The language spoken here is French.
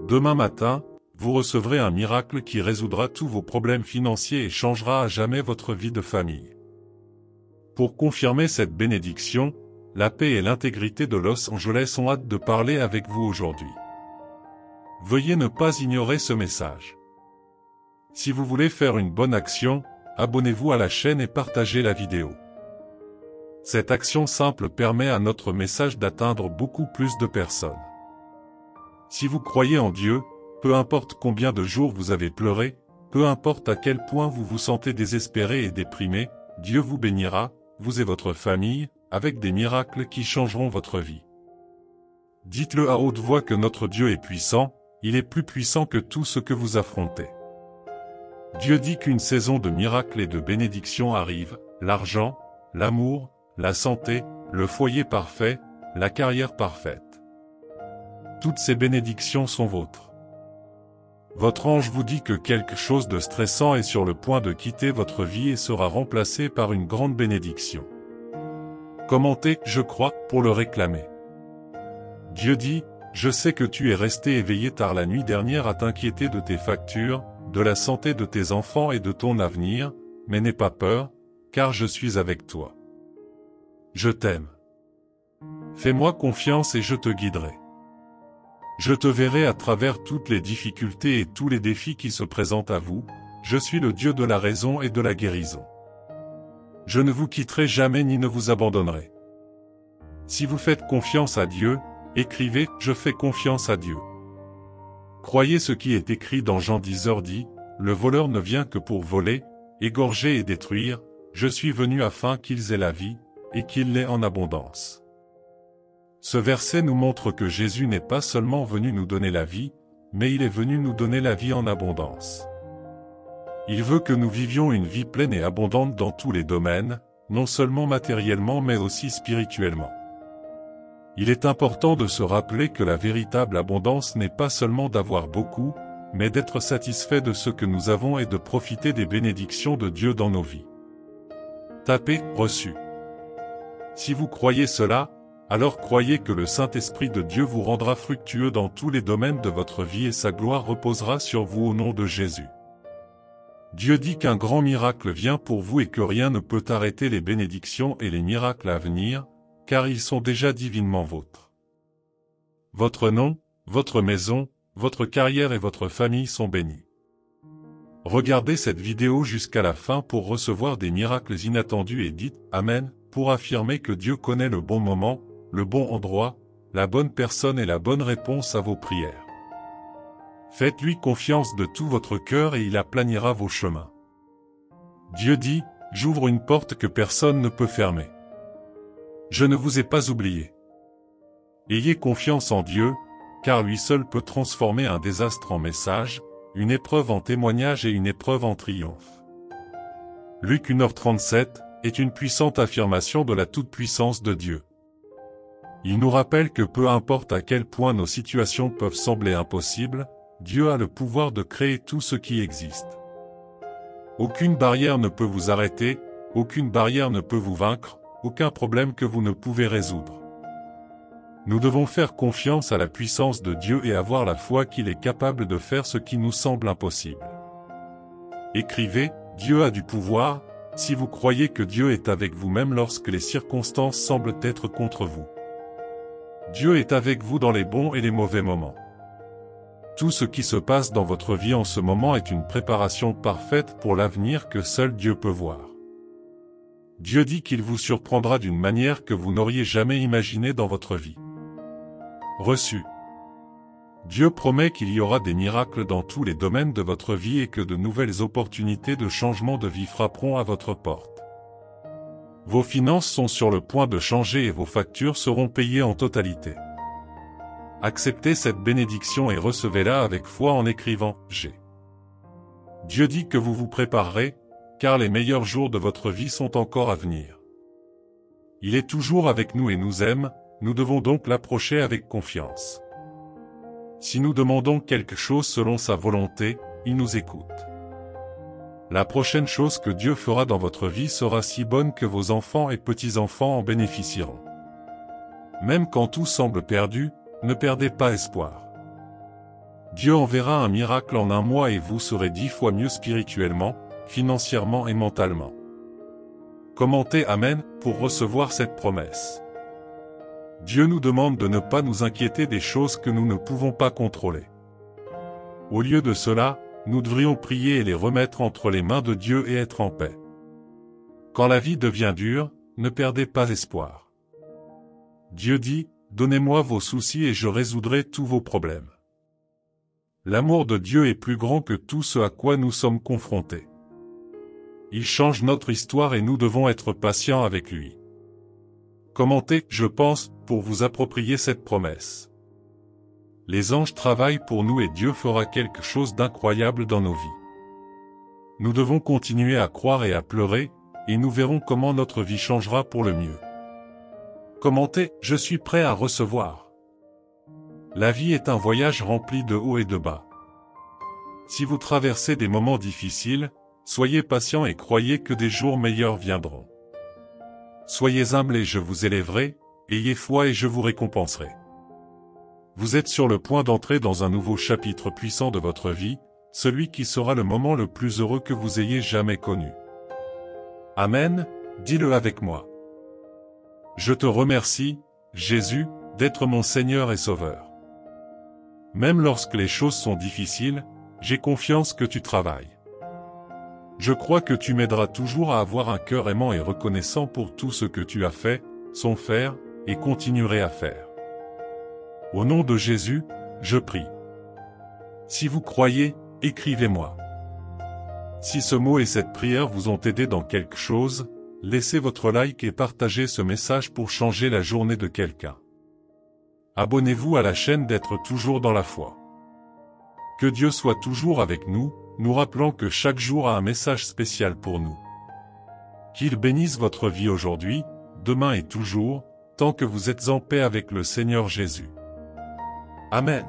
Demain matin, vous recevrez un miracle qui résoudra tous vos problèmes financiers et changera à jamais votre vie de famille. Pour confirmer cette bénédiction, la paix et l'intégrité de Los Angeles ont hâte de parler avec vous aujourd'hui. Veuillez ne pas ignorer ce message. Si vous voulez faire une bonne action, abonnez-vous à la chaîne et partagez la vidéo. Cette action simple permet à notre message d'atteindre beaucoup plus de personnes. Si vous croyez en Dieu, peu importe combien de jours vous avez pleuré, peu importe à quel point vous vous sentez désespéré et déprimé, Dieu vous bénira, vous et votre famille, avec des miracles qui changeront votre vie. Dites-le à haute voix que notre Dieu est puissant, il est plus puissant que tout ce que vous affrontez. Dieu dit qu'une saison de miracles et de bénédictions arrive, l'argent, l'amour, la santé, le foyer parfait, la carrière parfaite. Toutes ces bénédictions sont vôtres. Votre ange vous dit que quelque chose de stressant est sur le point de quitter votre vie et sera remplacé par une grande bénédiction. Commentez « Je crois » pour le réclamer. Dieu dit « Je sais que tu es resté éveillé tard la nuit dernière à t'inquiéter de tes factures, de la santé de tes enfants et de ton avenir, mais n'aie pas peur, car je suis avec toi. Je t'aime. Fais-moi confiance et je te guiderai. Je te verrai à travers toutes les difficultés et tous les défis qui se présentent à vous, je suis le Dieu de la raison et de la guérison. Je ne vous quitterai jamais ni ne vous abandonnerai. Si vous faites confiance à Dieu, écrivez « Je fais confiance à Dieu ». Croyez ce qui est écrit dans Jean 10h dit, « Le voleur ne vient que pour voler, égorger et détruire, je suis venu afin qu'ils aient la vie, et qu'ils l'aient en abondance. » Ce verset nous montre que Jésus n'est pas seulement venu nous donner la vie, mais il est venu nous donner la vie en abondance. Il veut que nous vivions une vie pleine et abondante dans tous les domaines, non seulement matériellement mais aussi spirituellement. Il est important de se rappeler que la véritable abondance n'est pas seulement d'avoir beaucoup, mais d'être satisfait de ce que nous avons et de profiter des bénédictions de Dieu dans nos vies. Tapez « Reçu ». Si vous croyez cela, alors croyez que le Saint-Esprit de Dieu vous rendra fructueux dans tous les domaines de votre vie et sa gloire reposera sur vous au nom de Jésus. Dieu dit qu'un grand miracle vient pour vous et que rien ne peut arrêter les bénédictions et les miracles à venir, car ils sont déjà divinement vôtres. Votre nom, votre maison, votre carrière et votre famille sont bénis. Regardez cette vidéo jusqu'à la fin pour recevoir des miracles inattendus et dites « Amen » pour affirmer que Dieu connaît le bon moment, le bon endroit, la bonne personne et la bonne réponse à vos prières. Faites-lui confiance de tout votre cœur et il aplanira vos chemins. Dieu dit, « J'ouvre une porte que personne ne peut fermer. Je ne vous ai pas oublié. » Ayez confiance en Dieu, car lui seul peut transformer un désastre en message, une épreuve en témoignage et une épreuve en triomphe. Luc 1h37 est une puissante affirmation de la toute-puissance de Dieu. Il nous rappelle que peu importe à quel point nos situations peuvent sembler impossibles, Dieu a le pouvoir de créer tout ce qui existe. Aucune barrière ne peut vous arrêter, aucune barrière ne peut vous vaincre, aucun problème que vous ne pouvez résoudre. Nous devons faire confiance à la puissance de Dieu et avoir la foi qu'il est capable de faire ce qui nous semble impossible. Écrivez, Dieu a du pouvoir, si vous croyez que Dieu est avec vous même lorsque les circonstances semblent être contre vous. Dieu est avec vous dans les bons et les mauvais moments. Tout ce qui se passe dans votre vie en ce moment est une préparation parfaite pour l'avenir que seul Dieu peut voir. Dieu dit qu'il vous surprendra d'une manière que vous n'auriez jamais imaginée dans votre vie. Reçu. Dieu promet qu'il y aura des miracles dans tous les domaines de votre vie et que de nouvelles opportunités de changement de vie frapperont à votre porte. Vos finances sont sur le point de changer et vos factures seront payées en totalité. Acceptez cette bénédiction et recevez-la avec foi en écrivant « J'ai ». Dieu dit que vous vous préparerez, car les meilleurs jours de votre vie sont encore à venir. Il est toujours avec nous et nous aime, nous devons donc l'approcher avec confiance. Si nous demandons quelque chose selon sa volonté, il nous écoute. La prochaine chose que Dieu fera dans votre vie sera si bonne que vos enfants et petits-enfants en bénéficieront. Même quand tout semble perdu, ne perdez pas espoir. Dieu enverra un miracle en un mois et vous serez 10 fois mieux spirituellement, financièrement et mentalement. Commentez Amen pour recevoir cette promesse. Dieu nous demande de ne pas nous inquiéter des choses que nous ne pouvons pas contrôler. Au lieu de cela, nous devrions prier et les remettre entre les mains de Dieu et être en paix. Quand la vie devient dure, ne perdez pas espoir. Dieu dit, « Donnez-moi vos soucis et je résoudrai tous vos problèmes. » L'amour de Dieu est plus grand que tout ce à quoi nous sommes confrontés. Il change notre histoire et nous devons être patients avec lui. Commentez, je pense, pour vous approprier cette promesse. Les anges travaillent pour nous et Dieu fera quelque chose d'incroyable dans nos vies. Nous devons continuer à croire et à pleurer, et nous verrons comment notre vie changera pour le mieux. Commentez, je suis prêt à recevoir. La vie est un voyage rempli de hauts et de bas. Si vous traversez des moments difficiles, soyez patient et croyez que des jours meilleurs viendront. Soyez humbles et je vous élèverai, ayez foi et je vous récompenserai. Vous êtes sur le point d'entrer dans un nouveau chapitre puissant de votre vie, celui qui sera le moment le plus heureux que vous ayez jamais connu. Amen, dis-le avec moi. Je te remercie, Jésus, d'être mon Seigneur et Sauveur. Même lorsque les choses sont difficiles, j'ai confiance que tu travailles. Je crois que tu m'aideras toujours à avoir un cœur aimant et reconnaissant pour tout ce que tu as fait, sont faire, et continuerai à faire. Au nom de Jésus, je prie. Si vous croyez, écrivez-moi. Si ce mot et cette prière vous ont aidé dans quelque chose, laissez votre like et partagez ce message pour changer la journée de quelqu'un. Abonnez-vous à la chaîne d'être toujours dans la foi. Que Dieu soit toujours avec nous, nous rappelant que chaque jour a un message spécial pour nous. Qu'il bénisse votre vie aujourd'hui, demain et toujours, tant que vous êtes en paix avec le Seigneur Jésus. Amen.